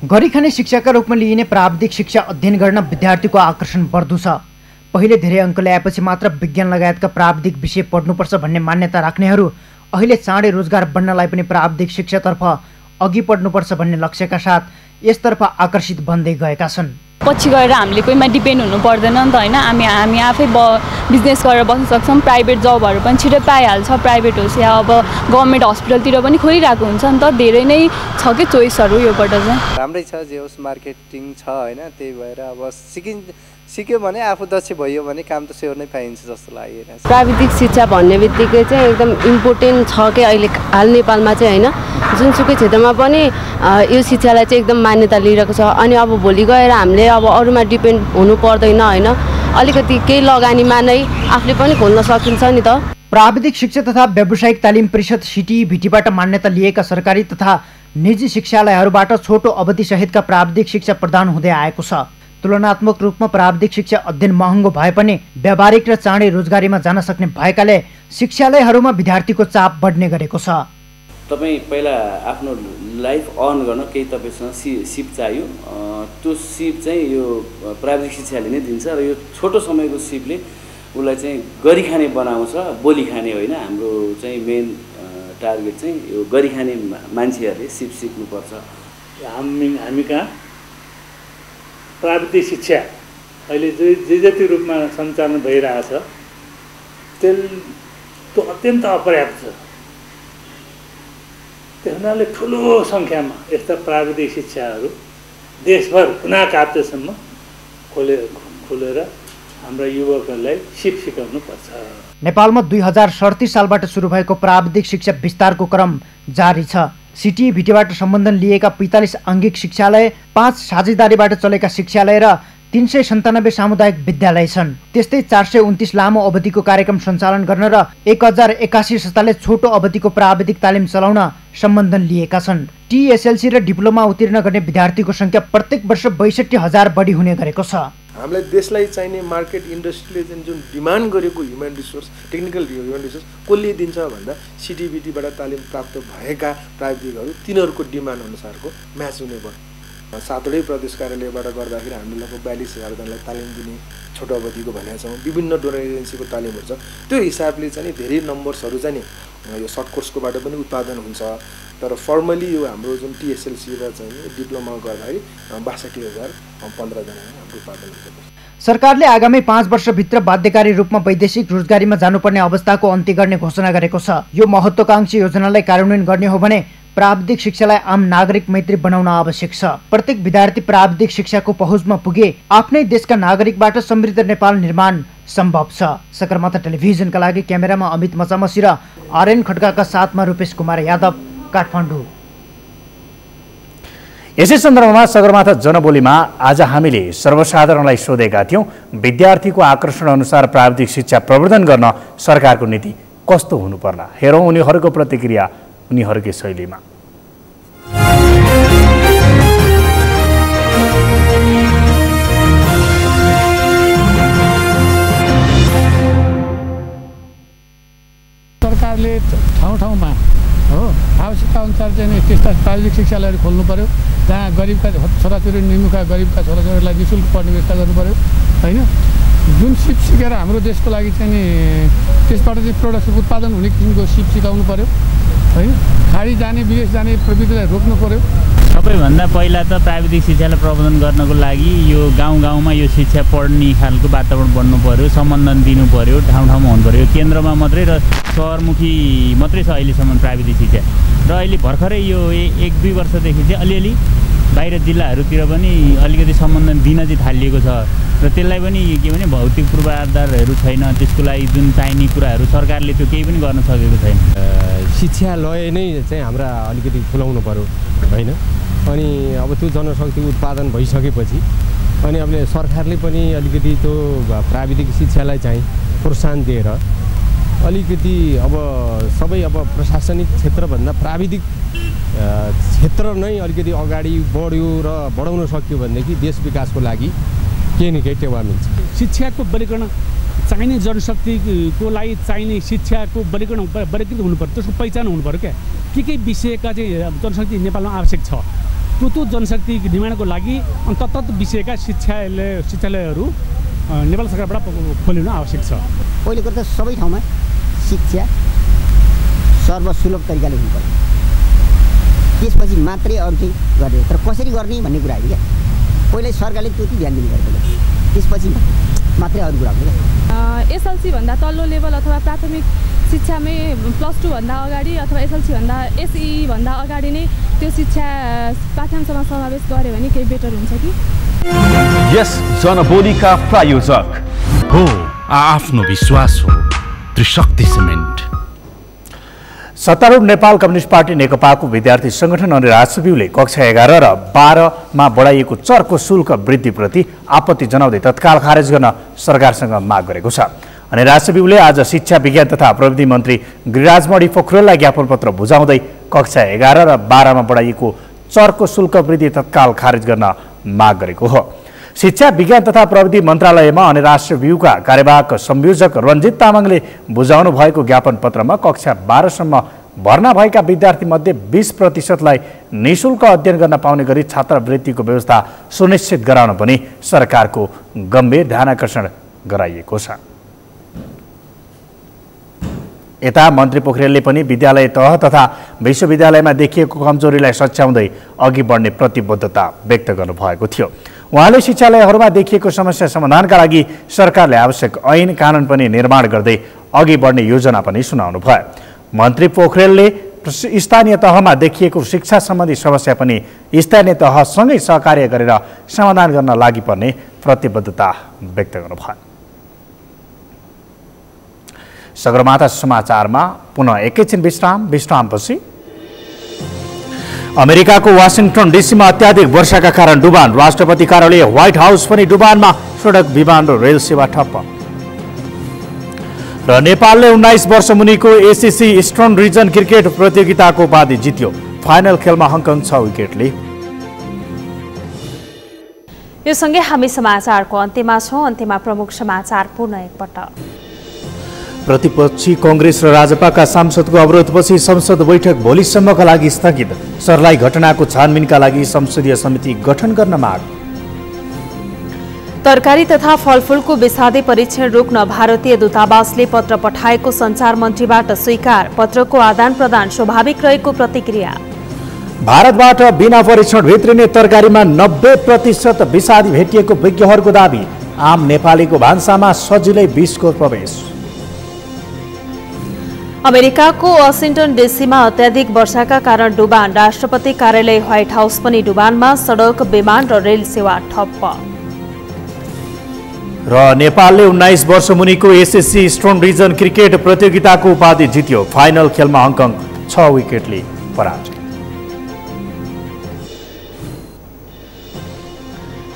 गरिखाने शिक्षाका रूपमा लिइने प्राविधिक शिक्षा अध्ययन गर्न विद्यार्थीको आकर्षण बढ्दो छ। पहिले धेरै अङ्क ल्याएपछि मात्र विज्ञान लगायतका प्राविधिक विषय पढ्नुपर्छ भन्ने मान्यता राख्नेहरू अहिले चाँडै रोजगार बन्नलाई पनि प्राविधिक शिक्षातर्फ अघि बढ्नुपर्छ भन्ने लक्ष्यका साथ यसतर्फ आकर्षित बन्दै गएका छन्। पछि गएर हामीले कोहीमा डिपेन्ड हुनु पर्दैन नि त हैन, हामी आफै बिजनेस गरेर बस्न सक्छौँ। प्राइभेट जबहरू पनि छिटो पाइहाल्छ, प्राइभेट होस् या अब गभर्नमेन्ट हस्पिटलतिर पनि खोलिरहेको हुन्छ नि त। धेरै नै छ के चोइसहरू योबाट चाहिँ राम्रै छ, जे होस् मार्केटिङ छ हैन, त्यही भएर अब सिक्यो भने आफू दक्ष भयो भने काम त स्योर नै पाइन्छ जस्तो लागिरहेको छ। प्राविधिक शिक्षा भन्ने बित्तिकै चाहिँ एकदम इम्पोर्टेन्ट छ कि अहिले हाल नेपालमा चाहिँ होइन, जुनसुकै क्षेत्रमा पनि यो शिक्षालाई चाहिँ एकदम मान्यता लिइरहेको छ। अनि अब भोलि गएर हामीले अब अरूमा डिपेन्ड हुनु पर्दैन होइन, अलिकति केही लगानीमा नै आफूले पनि खोल्न सकिन्छ नि त। प्राविधिक शिक्षा तथा व्यावसायिक तालिम परिषद CTEVT-बाट मान्यता लिएका सरकारी तथा निजी शिक्षालयहरूबाट छोटो अवधि सहितका प्राविधिक शिक्षा प्रदान हुँदै आएको छ। तुलनात्मक रूपमा प्राविधिक शिक्षा अध्ययन महँगो भए पनि व्यावहारिक र चाँडै रोजगारीमा जान सक्ने भएकाले शिक्षालयहरूमा विद्यार्थीको चाप बढ्ने गरेको छ। तपाईँ पहिला आफ्नो लाइफ अर्न गर्न केही तपाईँसँग सिप चाहियो, त्यो सिप चाहिँ यो प्राविधिक शिक्षाले नै दिन्छ र यो छोटो समयको सिपले उसलाई चाहिँ गरी खाने बनाउँछ, बोली खाने होइन। हाम्रो चाहिँ मेन टार्गेट चाहिँ यो गरी खाने मान्छेहरूले सिप सिक्नुपर्छ। हामी कहाँ प्राविधिक शिक्षा अहिले जे जति रूपमा सञ्चालन भइरहेछ त्यो अत्यन्त अपर्याप्त छ। त्यस हुनाले ठुलो सङ्ख्यामा यस्ता प्राविधिक शिक्षाहरू देशभर कुना काप्चेसम्म खोलेर हाम्रा युवकहरूलाई सिकाउनु पर्छ। नेपालमा 2037 सालबाट सुरु भएको प्राविधिक शिक्षा विस्तारको क्रम जारी छ। CTEVT-बाट सम्बन्धन लिएका 45 आङ्गिक शिक्षालय, 5 साझेदारीबाट चलेका शिक्षालय र 397 सामुदायिक विद्यालय छन्। त्यस्तै 429 लामो अवधिको कार्यक्रम सञ्चालन गर्न र 1081 संस्थाले छोटो अवधिको प्राविधिक तालिम चलाउन सम्बन्धन लिएका छन्। TSLC र डिप्लोमा उत्तीर्ण गर्ने विद्यार्थीको संख्या प्रत्येक वर्ष 62,000 बढी हुने गरेको छ। हामीलाई देशलाई चाहिने मार्केट इन्डस्ट्रीले जुन डिमान्ड गरेको human resource, technical human resource कसले दिन्छ भन्दा CTEVT-बाट तालिम प्राप्त भएका प्राविधिकहरू तिनीहरूको डिमान्ड अनुसारको म्याच हुने भयो। 7वटै प्रदेश कार्यालयबाट गर्दाखेरि हामीले लगभग 42,000जनालाई तालिम दिने छोटो अवधिको भनेका छौँ। विभिन्न डोनर एजेन्सीको तालिमहरू छ। त्यो हिसाबले चाहिँ धेरै नम्बर्सहरू चाहिँ यो सर्ट कोर्सकोबाट पनि उत्पादन हुन्छ। तर फर्मली यो हाम्रो जुन TSLC र चाहिँ डिप्लोमा गर्दाखेरि 62,015जना हाम्रो उत्पादन हुन्छ। सरकारले आगामी 5 वर्षभित्र बाध्यकारी रूपमा वैदेशिक रोजगारीमा जानुपर्ने अवस्थाको अन्त्य गर्ने घोषणा गरेको छ। यो महत्त्वाकांक्षी योजनालाई कार्यान्वयन गर्ने हो भने प्राविधिक शिक्षालाई आम नागरिक मैत्री बनाउन आवश्यक छ। प्रत्येक विद्यार्थी प्राविधिक शिक्षाको पहुँचमा पुगे आफ्नै देशका नागरिकबाट समृद्ध नेपाल निर्माण सम्भव छ। सगरमाथा टेलिभिजनका लागि क्यामेरामा अमित मचामसी र RN खड्काका साथमा रूपेश कुमार यादव, काठमाडौँ। यसै सन्दर्भमा सगरमाथा जनबोलीमा आज हामीले सर्वसाधारणलाई सोधेका थियौँ, विद्यार्थीको आकर्षण अनुसार प्राविधिक शिक्षा प्रवर्धन गर्न सरकारको नीति कस्तो हुनुपर्ला। हेरौँ उनीहरूको प्रतिक्रिया उनीहरूकै शैलीमा। सरकारले ठाउँ-ठाउँमा हो आवश्यकता अनुसार चाहिँ त्यस्ता प्राविधिक शिक्षालयहरू खोल्नु पर्यो, जहाँ गरिबका छोराछोरी निमुखा गरिबका छोराछोरीलाई निःशुल्क पढ्ने व्यवस्था गर्नु पर्यो होइन। जुन सिप सिकेर हाम्रो देशको लागि चाहिँ नि त्यसबाट चाहिँ प्रोडक्ट उत्पादन हुने किसिमको सिप सिकाउनु पर्यो होइन। खाडी जाने विदेश जाने प्रवृत्तिलाई रोक्नु पर्यो। सबैभन्दा पहिला त प्राविधिक शिक्षालाई प्रबन्धन गर्नको लागि यो गाउँमा यो शिक्षा पढ्ने खालको वातावरण बन्नु पर्यो, सम्बन्धन दिनु पर्यो, ठाउँ-ठाउँमा हुनु पर्यो। केन्द्रमा मात्रै र सहरमुखी मात्रै छ अहिलेसम्म प्राविधिक शिक्षा र अहिले भर्खरै यो 1-2 वर्षदेखि चाहिँ अलिअलि बाहिर जिल्लाहरूतिर पनि अलिकति सम्बन्धन दिन चाहिँ थालिएको छ र त्यसलाई पनि के भने भौतिक पूर्वाधारहरू छैन। त्यसको लागि जुन चाहिने कुराहरू सरकारले त्यो केही पनि गर्न सकेको छैन। शिक्षालय नै चाहिँ हाम्रा अलिकति खुलाउनु पर्यो होइन। अनि अब त्यो जनशक्ति उत्पादन भइसकेपछि अनि अब सरकारले पनि अलिकति त्यो प्राविधिक शिक्षालाई चाहिँ प्रोत्साहन दिएर अलिकति अब सबै अब प्रशासनिक क्षेत्रभन्दा प्राविधिक क्षेत्र नै अलिकति अगाडि बढ्यो र बढाउन सक्यो भनेदेखि देश विकासको लागि केही न केही टेवा मिल्छ। शिक्षाको वर्गीकरण चाहिने जनशक्तिको लागि चाहिने शिक्षाको वर्गीकृत हुनु पर्यो, त्यसको पहिचान हुनु पर्यो क्या के विषयका चाहिँ जनशक्ति नेपालमा आवश्यक छ। त्यो जनशक्ति निर्माणको लागि तत्त विषयका शिक्षालयहरू नेपाल सरकारबाट खोलिनु आवश्यक छ। पहिलो कुरो त सबै ठाउँमा शिक्षा सर्वसुलभ तरिकाले हुनु पर्यो, त्यसपछि मात्रै अरू चाहिँ गर्ने। तर कसरी गर्ने भन्ने कुरा होइन क्या, पहिल्यै सरकारले त्यति ध्यान दिनु पर्यो, त्यसपछि मात्रै अरू कुरा हुन्छ क्या। SLC भन्दा तल्लो लेभल अथवा प्राथमिक शिक्षामै +2 भन्दा अगाडि अथवा SLC भन्दा SE भन्दा अगाडि नै त्यो शिक्षा पाठ्यांशमा समावेश गर्यो भने केही बेटर हुन्छ कि। यस जनबोलीका प्रायोजक हो आफ्नो विश्वास हो त्रिशक्ति सिमेन्ट। सत्तारूढ नेपाल कम्युनिस्ट पार्टी नेकपाको विद्यार्थी संगठन अनि राष्ट्रव्यूले कक्षा 11 र 12मा बढाइएको चर्को शुल्क वृद्धिप्रति आपत्ति जनाउँदै तत्काल खारेज गर्न सरकारसँग माग गरेको छ। अनि राष्ट्रव्यूले आज शिक्षा विज्ञान तथा प्रविधि मन्त्री गिरिराजमणि पोखरेललाई ज्ञापन पत्र बुझाउँदै कक्षा 11 र 12मा बढाइएको चर्को शुल्क वृद्धि तत्काल खारेज गर्न माग गरेको हो। शिक्षा विज्ञान तथा प्रविधि मन्त्रालयमा अनि राष्ट्रव्यूका कार्यवाहक संयोजक रञ्जित तामाङले बुझाउनु भएको ज्ञापन पत्रमा कक्षा 12 सम्म भर्ना भएका विद्यार्थी मध्ये 20% निःशुल्क अध्ययन गर्न पाउने गरी छात्रवृत्तिको व्यवस्था सुनिश्चित गराउन पनि सरकारको गम्भीर ध्यानाकर्षण गराइएको छ। यता मन्त्री पोखरेलले पनि विद्यालय तह तथा विश्वविद्यालयमा देखिएको कमजोरीलाई सच्याउँदै अघि बढ्ने प्रतिबद्धता व्यक्त गर्नुभएको थियो। उहाँले शिक्षालयहरूमा देखिएको समस्या समाधानका लागि सरकारले आवश्यक ऐन कानुन पनि निर्माण गर्दै अघि बढ्ने योजना पनि सुनाउनु भयो। मन्त्री पोखरेलले स्थानीय तहमा देखिएको शिक्षा सम्बन्धी समस्या पनि स्थानीय तहसँगै सहकार्य गरेर समाधान गर्न लागि पर्ने प्रतिबद्धता व्यक्त गर्नुभयो। सगरमाथा समाचारमा पुनः एकैछिन विश्रामपछि अमेरिकाको वाशिंगटन डीसीमा अत्याधिक वर्षाका कारण डुबान, राष्ट्रपति कार्यालय व्हाइट हाउस पनि डुबानमा, सडक विमान र रेल सेवा ठप्प। र नेपालले 19 वर्ष मुनिको एसीसी इस्टर्न रिजन क्रिकेट प्रतियोगिताको उपाधि जित्यो, फाइनल खेलमा हङकङ 6 विकेटले। यो सँगै हामी समाचारको अन्त्यमा छौं। अन्त्यमा प्रमुख समाचार पुनः एकपटक। प्रतिपक्षी कांग्रेस र राजपाका सांसदको अवरोधपछि संसद बैठक भोलिसम्मका लागि स्थगित, सर्लाही घटनाको छानबिनका लागि संसदीय समिति गठन गर्न माग। तरकारी तथा फलफूलको विषादी परीक्षण रोक्न भारतीय दूतावासले पत्र पठाएको सञ्चार मन्त्रीबाट स्वीकार, पत्रको आदान प्रदान स्वाभाविक रहेको प्रतिक्रिया। भारतबाट बिना परीक्षण भित्रिने तरकारीमा 90% विषादी भेटिएको विज्ञहरूको दाबी, आम नेपालीको भान्सामा सजिलै विषको प्रवेश। अमेरिकाको वाशिंगटन डीसीमा अत्याधिक वर्षाका कारण डुबान, राष्ट्रपति कार्यालय व्हाइट हाउस पनि डुबानमा, सडक विमान र रेल सेवा ठप्प। र नेपालले 19 वर्ष मुनिको एसएससी इस्टर्न रिजन क्रिकेट प्रतियोगिताको उपाधि जित्यो, फाइनल खेलमा हङकङ 6 विकेटले पराजय।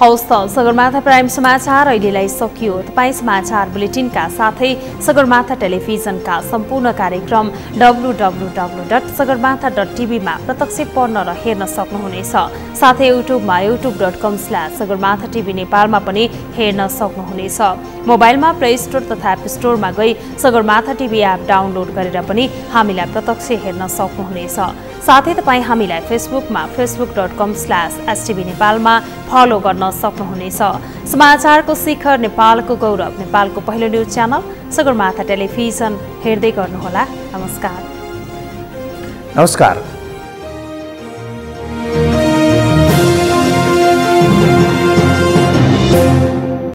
हौस् त सगरमाथा प्राइम समाचार अहिलेलाई सकियो। तपाईँ समाचार बुलेटिनका साथै सगरमाथा टेलिभिजनका सम्पूर्ण कार्यक्रम www.sagarmatha.tv मा प्रत्यक्ष पढ्न र हेर्न सक्नुहुनेछ। साथै युट्युबमा youtube.com/sagarmatha TV नेपालमा पनि हेर्न सक्नुहुनेछ। मोबाइलमा प्ले स्टोर तथा एप स्टोरमा गई सगरमाथा टिभी एप डाउनलोड गरेर पनि हामीलाई प्रत्यक्ष हेर्न सक्नुहुनेछ। साथै तपाईँ हामीलाई फेसबुकमा facebook.com/stv नेपालमा फलो गर्न सक्नुहुनेछ। समाचारको शिखर, नेपालको गौरव, नेपालको पहिलो न्युज च्यानल सगरमाथा टेलिभिजन हेर्दै गर्नुहोला। नमस्कार।